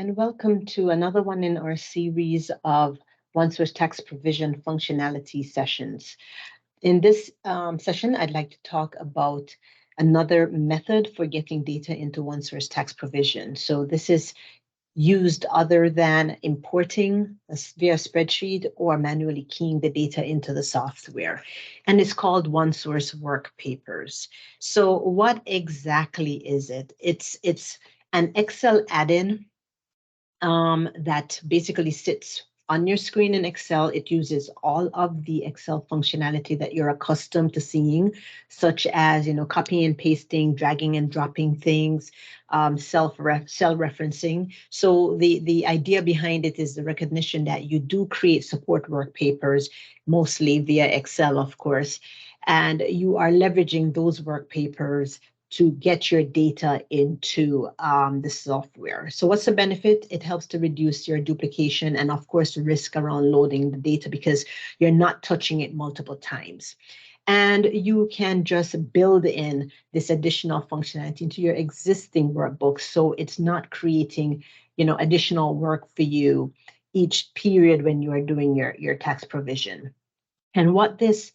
and welcome to another one in our series of OneSource tax provision functionality sessions. In this session, I'd like to talk about another method for getting data into OneSource tax provision. So this is used other than importing via spreadsheet or manually keying the data into the software. And it's called OneSource Workpapers. So what exactly is it? It's an Excel add-in that basically sits on your screen in Excel. It uses all of the Excel functionality that you're accustomed to seeing, such as, copying and pasting, dragging and dropping things, cell referencing. So the idea behind it is the recognition that you do create support work papers, mostly via Excel, of course, and you are leveraging those work papers to get your data into the software. So what's the benefit? It helps to reduce your duplication and, of course, the risk around loading the data because you're not touching it multiple times. And you can just build in this additional functionality into your existing workbook. So it's not creating, additional work for you each period when you are doing your tax provision. And what this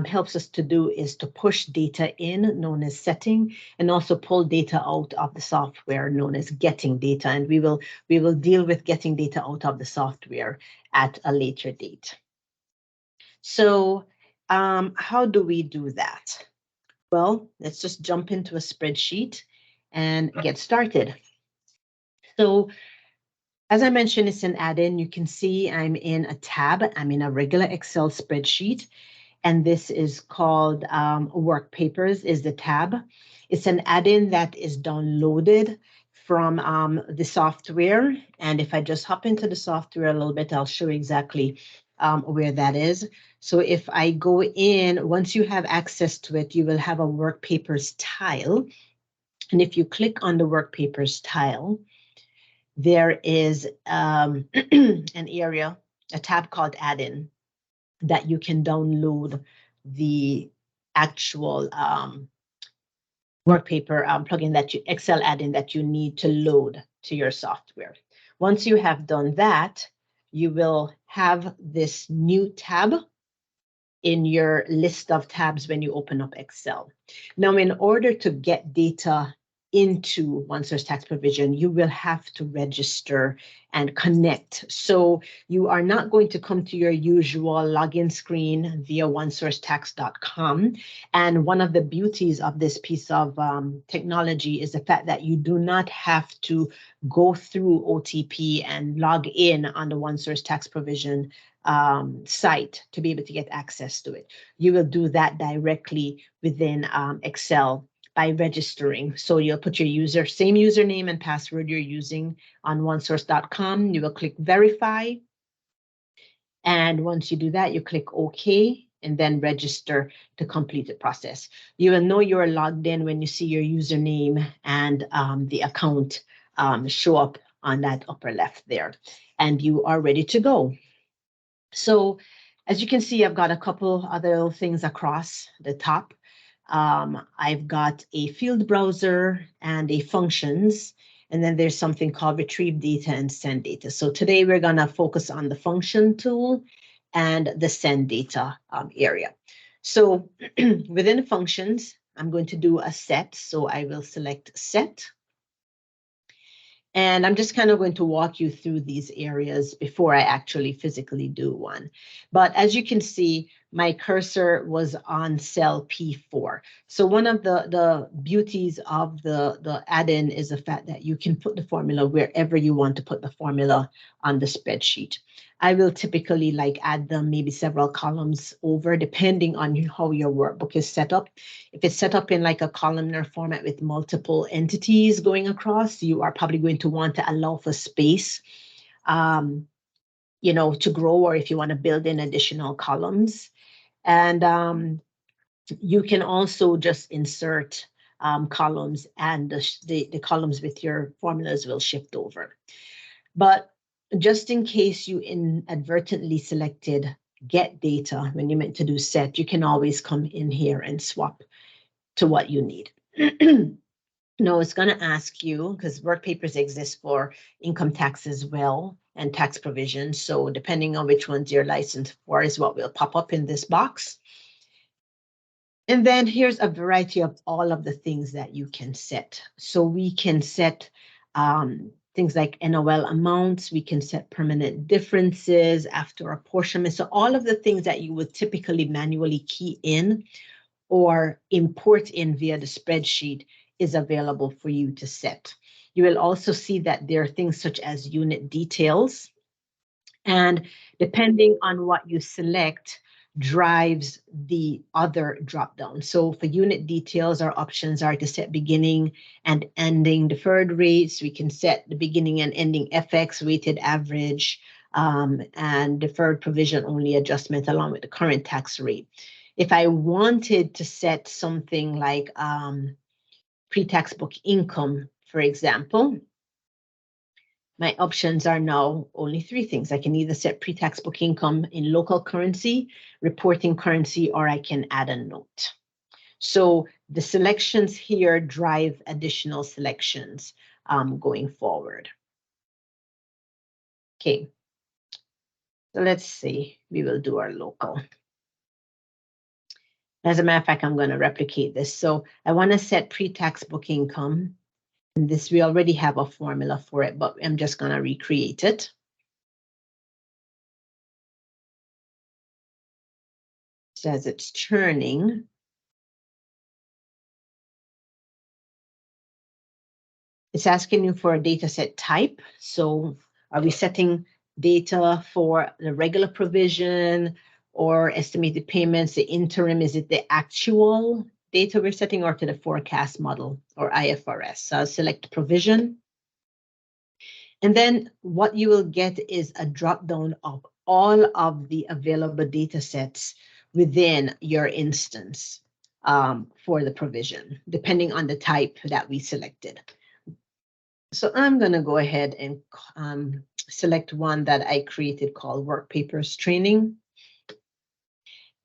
helps us to do is to push data in, known as setting, and also pull data out of the software, known as getting data. And we will deal with getting data out of the software at a later date. So how do we do that? Well, let's just jump into a spreadsheet and get started. So as I mentioned, it's an add-in. You can see I'm in a tab. I'm in a regular Excel spreadsheet. And this is called Workpapers is the tab. It's an add-in that is downloaded from the software. And if I just hop into the software a little bit, I'll show you exactly where that is. So if I go in, once you have access to it, you will have a Workpapers tile. And if you click on the Workpapers tile, there is an area, a tab called add-in, that you can download the actual workpaper plugin Excel add-in that you need to load to your software. Once you have done that, you will have this new tab in your list of tabs when you open up Excel. Now, in order to get data into OneSource tax provision, you will have to register and connect. So you are not going to come to your usual login screen via onesourcetax.com. And one of the beauties of this piece of technology is the fact that you do not have to go through OTP and log in on the OneSource tax provision site to be able to get access to it. You will do that directly within Excel by registering. So you'll put your same username and password you're using on onesource.com. You will click verify. And once you do that, you click OK and then register to complete the process. You will know you're logged in when you see your username and the account show up on that upper left there. And you are ready to go. So as you can see, I've got a couple other things across the top. I've got a field browser and a functions, and then there's something called retrieve data and send data. So today we're going to focus on the function tool and the send data area. So within the functions, I'm going to do a set. So I will select set. And I'm just kind of going to walk you through these areas before I actually physically do one. But as you can see, my cursor was on cell P4. So one of the beauties of the add-in is the fact that you can put the formula wherever you want to put the formula on the spreadsheet. I will typically add them maybe several columns over, depending on how your workbook is set up. If it's set up in a columnar format with multiple entities going across, you are probably going to want to allow for space, to grow, or if you want to build in additional columns. And you can also just insert columns, and the columns with your formulas will shift over. But just in case you inadvertently selected get data when you meant to do set, you can always come in here and swap to what you need. No, it's going to ask you, because Workpapers exists for income tax as well and tax provision. So depending on which ones you're licensed for is what will pop up in this box. And then here's a variety of all of the things that you can set. So we can set things like NOL amounts. We can set permanent differences after apportionment. So all of the things that you would typically manually key in or import in via the spreadsheet is available for you to set. You will also see that there are things such as unit details, and depending on what you select drives the other dropdown. So for unit details, our options are to set beginning and ending deferred rates. We can set the beginning and ending FX weighted average and deferred provision only adjustment along with the current tax rate. If I wanted to set something like pre-tax book income, for example, my options are now only three things. I can either set pre-tax book income in local currency, reporting currency, or I can add a note. So the selections here drive additional selections going forward. Okay, so let's see, we will do our local. As a matter of fact, I'm going to replicate this. So I want to set pre-tax book income. And this, we already have a formula for it, but I'm just going to recreate it. So as it's turning, it's asking you for a data set type. So are we setting data for the regular provision or estimated payments, the interim? Is it the actual data we're setting or to the forecast model or IFRS? So I'll select provision. And then what you will get is a drop down of all of the available data sets within your instance for the provision, depending on the type that we selected. So I'm going to go ahead and select one that I created called Workpapers Training.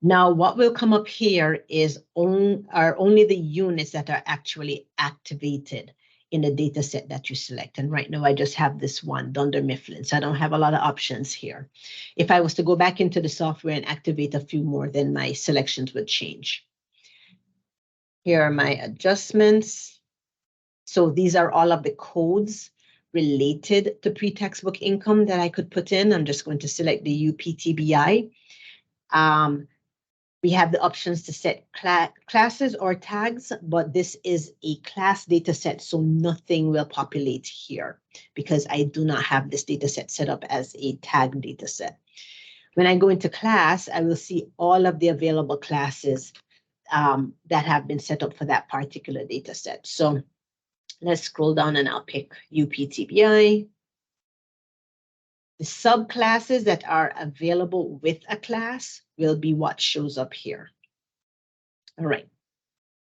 Now, what will come up here is only the units that are actually activated in the data set that you select. And right now, I just have this one, Dunder Mifflin, so I don't have a lot of options here. If I was to go back into the software and activate a few more, then my selections would change. Here are my adjustments. So these are all of the codes related to pre-tax book income that I could put in. I'm just going to select the UPTBI. We have the options to set classes or tags, but this is a class data set, so nothing will populate here because I do not have this data set set up as a tag data set. When I go into class, I will see all of the available classes that have been set up for that particular data set. So let's scroll down and I'll pick UPTBI. The subclasses that are available with a class will be what shows up here. All right.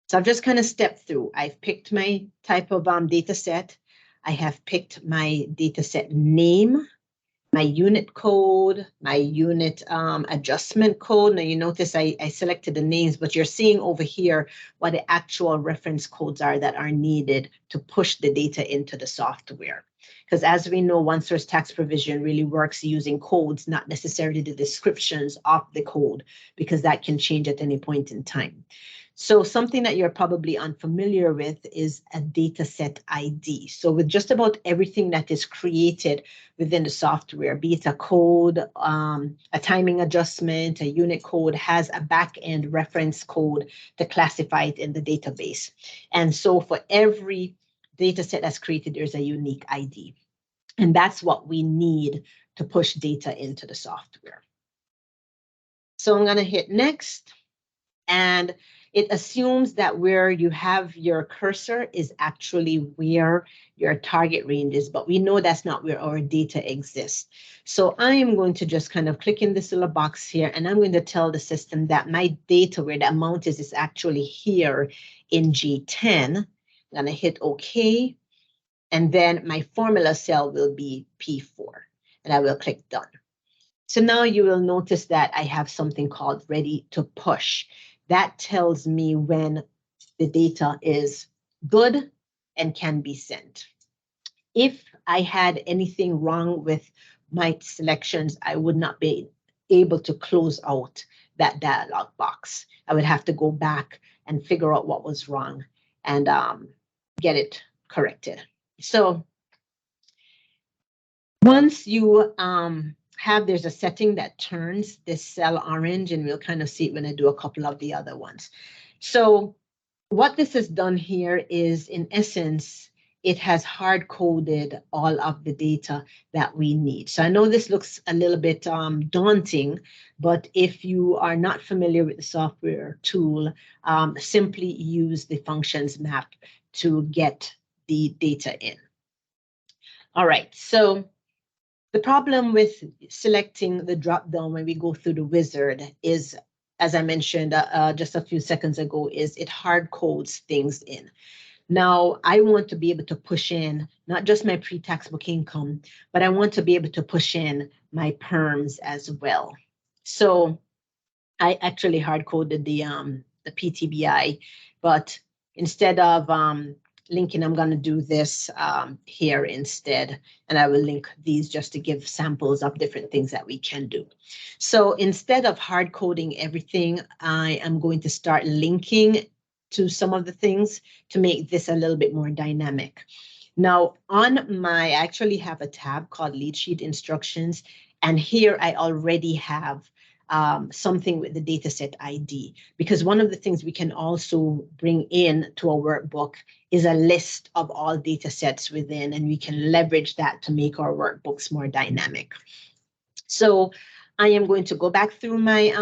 So I've just kind of stepped through. I've picked my type of data set. I have picked my data set name, my unit code, my unit adjustment code. Now you notice I selected the names, but you're seeing over here what the actual reference codes are that are needed to push the data into the software. Because as we know, one source tax provision really works using codes, not necessarily the descriptions of the code, because that can change at any point in time. So something that you're probably unfamiliar with is a data set ID. So with just about everything that is created within the software, be it a code, a timing adjustment, a unit code, has a back-end reference code to classify it in the database. And so for every data set that's created, there's a unique ID. And that's what we need to push data into the software. So I'm going to hit next. And it assumes that where you have your cursor is actually where your target range is, but we know that's not where our data exists. So I am going to just kind of click in this little box here, and I'm going to tell the system that my data, where the amount is actually here in G10. I'm going to hit OK, and then my formula cell will be P4, and I will click Done. So now you will notice that I have something called Ready to Push. That tells me when the data is good and can be sent. If I had anything wrong with my selections, I would not be able to close out that dialog box. I would have to go back and figure out what was wrong and get it corrected. So once you there's a setting that turns this cell orange, and we'll kind of see it when I do a couple of the other ones. So what this has done here is, in essence, it has hard-coded all of the data that we need. So I know this looks a little bit daunting, but if you are not familiar with the software tool, simply use the functions map to get the data in. All right, so the problem with selecting the drop-down when we go through the wizard is, as I mentioned just a few seconds ago, is it hard codes things in. Now, I want to be able to push in not just my pre-tax book income, but I want to be able to push in my perms as well. So I actually hard coded the PTBI, but instead of linking, I'm going to do this here instead, and I will link these just to give samples of different things that we can do. So instead of hard coding everything, I am going to start linking to some of the things to make this a little bit more dynamic. Now, I actually have a tab called Lead Sheet Instructions, and here I already have something with the dataset ID, because one of the things we can also bring in to a workbook is a list of all data sets within, and we can leverage that to make our workbooks more dynamic. So I am going to go back through my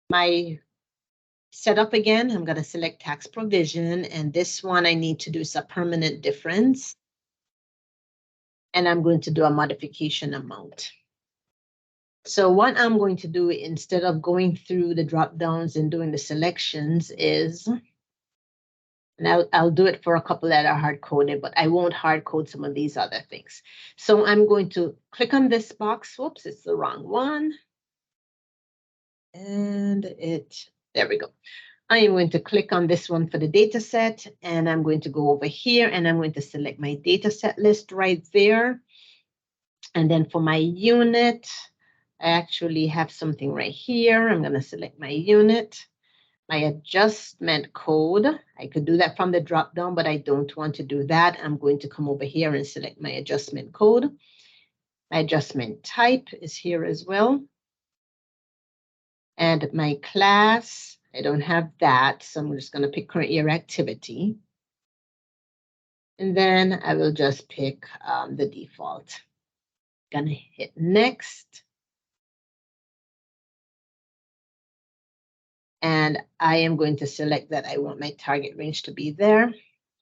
my setup again. I'm going to select tax provision, and this one I need to do is a permanent difference, and I'm going to do a modification amount. So what I'm going to do, instead of going through the drop downs and doing the selections, is, and I'll do it for a couple that are hard coded, but I won't hard code some of these other things. So I'm going to click on this box. Whoops, it's the wrong one. And there we go. I am going to click on this one for the data set, and I'm going to go over here, and I'm going to select my data set list right there. And then for my unit, I actually have something right here. I'm going to select my unit, my adjustment code. I could do that from the drop down, but I don't want to do that. I'm going to come over here and select my adjustment code. My adjustment type is here as well. And my class, I don't have that, so I'm just going to pick current year activity. And then I will just pick the default. Gonna hit next. And I am going to select that I want my target range to be there.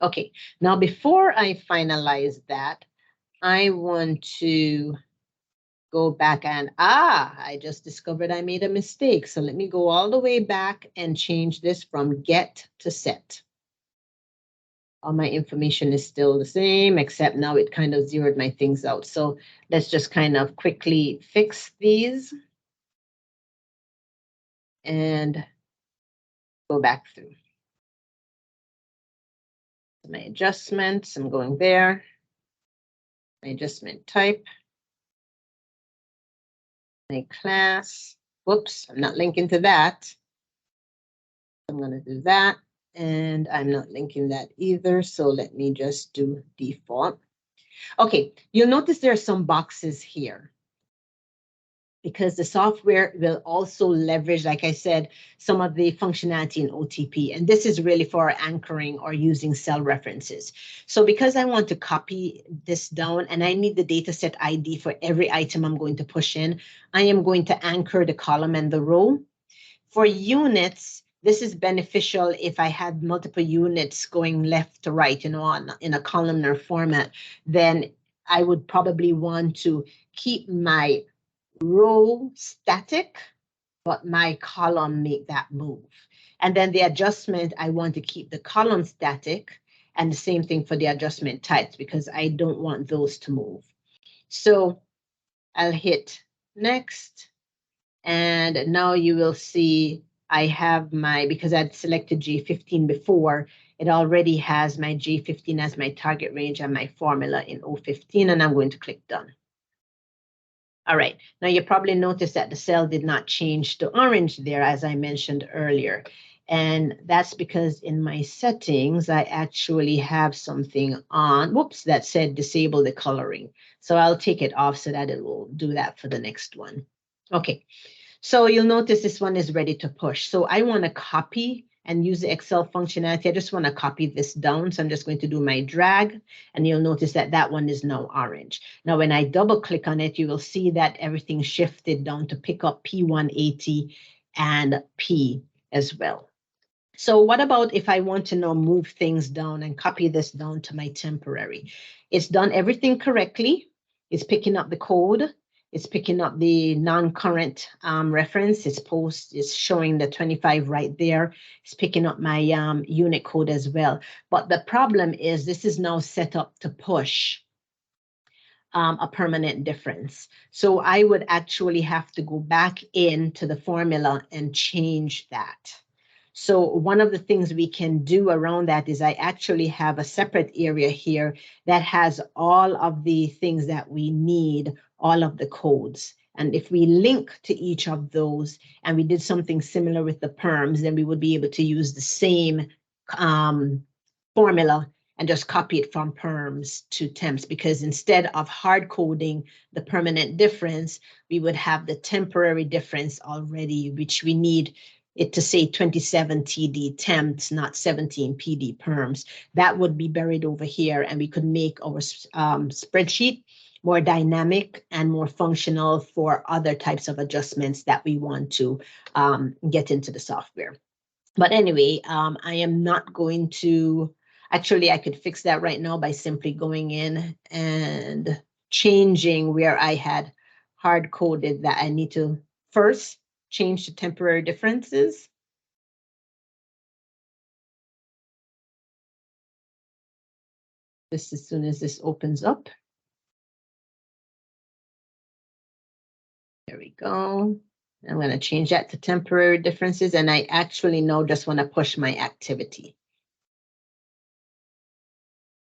Okay, now before I finalize that, I want to go back and, I just discovered I made a mistake. So let me go all the way back and change this from get to set. All my information is still the same, except now it kind of zeroed my things out. So let's just kind of quickly fix these and go back through. My adjustments, I'm going there. My adjustment type. My class. Whoops, I'm not linking to that. I'm going to do that. And I'm not linking that either. So let me just do default. Okay, you'll notice there are some boxes here, because the software will also leverage, like I said, some of the functionality in OTP. And this is really for anchoring or using cell references. So because I want to copy this down and I need the dataset ID for every item I'm going to push in, I am going to anchor the column and the row. For units, this is beneficial if I had multiple units going left to right, in a columnar format. Then I would probably want to keep my row static, but my column make that move. And then the adjustment, I want to keep the column static, and the same thing for the adjustment types, because I don't want those to move. So I'll hit next, and now you will see I have my, because I'd selected J15 before, it already has my J15 as my target range and my formula in O15, and I'm going to click done. All right, now you probably noticed that the cell did not change to orange there, as I mentioned earlier. And that's because in my settings, I actually have something on, whoops, that said disable the coloring. So I'll take it off so that it will do that for the next one. Okay, so you'll notice this one is ready to push. So I want to copy and use the Excel functionality. I just want to copy this down. So I'm just going to do my drag, and you'll notice that that one is now orange. Now, when I double click on it, you will see that everything shifted down to pick up P180 and P as well. So what about if I want to now move things down and copy this down to my temporary? It's done everything correctly. It's picking up the code. It's picking up the non-current reference. It's showing the 25 right there. It's picking up my unit code as well. But the problem is this is now set up to push a permanent difference. So I would actually have to go back into the formula and change that. So one of the things we can do around that is I actually have a separate area here that has all of the things that we need, all of the codes. And if we link to each of those and we did something similar with the perms, then we would be able to use the same formula and just copy it from perms to temps, because instead of hard coding the permanent difference, we would have the temporary difference already, which we need it to say 27 TD temps, not 17 PD perms. That would be buried over here, and we could make our spreadsheet more dynamic and more functional for other types of adjustments that we want to get into the software. But anyway, I am not going to, actually, I could fix that right now by simply going in and changing where I had hard coded that I need to first change the temporary differences. Just as soon as this opens up. There we go. I'm going to change that to temporary differences, and I actually now just want to push my activity.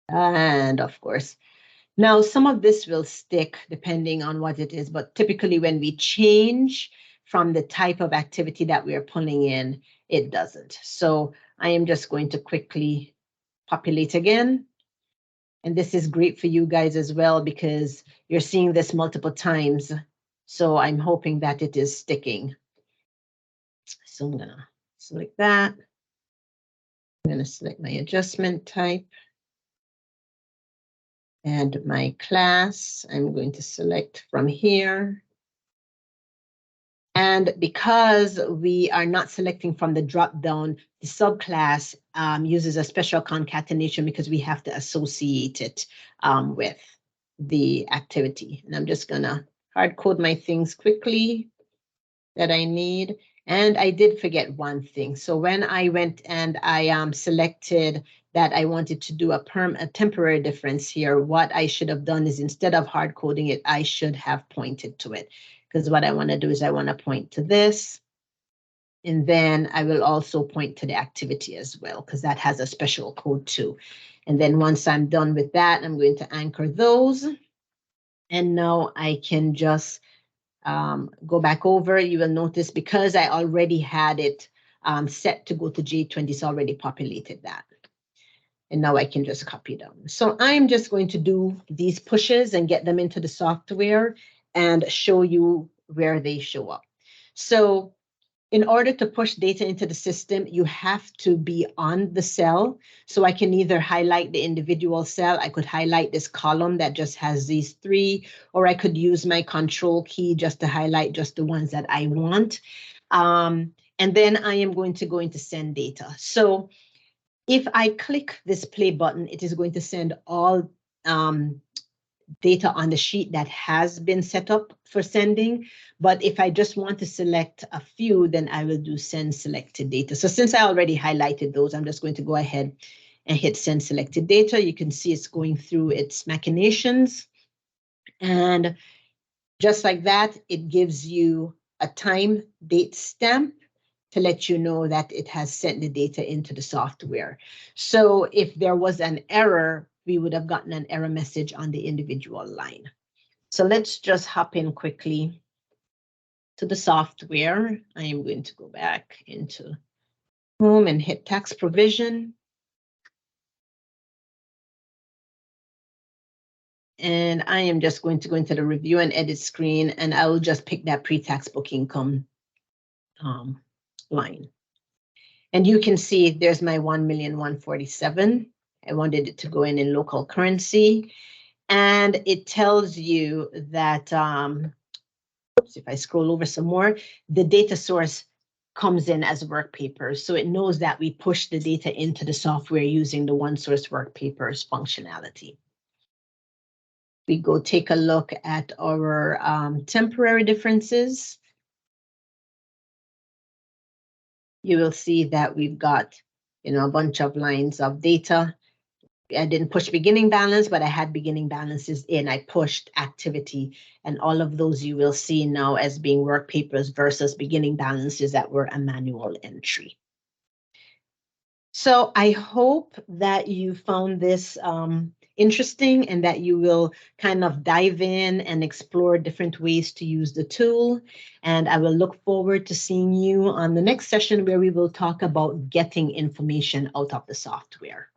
And of course, now some of this will stick depending on what it is, but typically when we change from the type of activity that we are pulling in, it doesn't. So I am just going to quickly populate again. And this is great for you guys as well, because you're seeing this multiple times. So I'm hoping that it is sticking. So I'm going to select that. I'm going to select my adjustment type. And my class, I'm going to select from here. And because we are not selecting from the drop-down, the subclass uses a special concatenation because we have to associate it with the activity. And I'm just gonna hard code my things quickly that I need. And I did forget one thing. So when I went and I selected that I wanted to do a temporary difference here, what I should have done is instead of hard coding it, I should have pointed to it. Because what I want to do is I want to point to this. And then I will also point to the activity as well, because that has a special code too. And then once I'm done with that, I'm going to anchor those. And now I can just go back over. You will notice because I already had it set to go to J20, it's already populated that. And now I can just copy them. So I'm just going to do these pushes and get them into the software and show you where they show up. So in order to push data into the system, you have to be on the cell. So I can either highlight the individual cell, I could highlight this column that just has these three, or I could use my control key just to highlight just the ones that I want. And then I am going to go into send data. So if I click this play button, it is going to send all data on the sheet that has been set up for sending. But if I just want to select a few, then I will do send selected data. So since I already highlighted those, I'm just going to go ahead and hit send selected data. You can see it's going through its machinations. And just like that, it gives you a time date stamp to let you know that it has sent the data into the software. So if there was an error, we would have gotten an error message on the individual line. So let's just hop in quickly to the software. I am going to go back into Home and hit tax provision. And I am just going to go into the review and edit screen, and I will just pick that pre-tax book income line. And you can see there's my 1,147,000. I wanted it to go in local currency. And it tells you that, oops, if I scroll over some more, the data source comes in as Workpapers. So it knows that we push the data into the software using the OneSource Workpapers functionality. We go take a look at our temporary differences. You will see that we've got, a bunch of lines of data. I didn't push beginning balance, but I had beginning balances in. I pushed activity, and all of those you will see now as being Workpapers versus beginning balances that were a manual entry. So I hope that you found this interesting and that you will kind of dive in and explore different ways to use the tool. And I will look forward to seeing you on the next session where we will talk about getting information out of the software.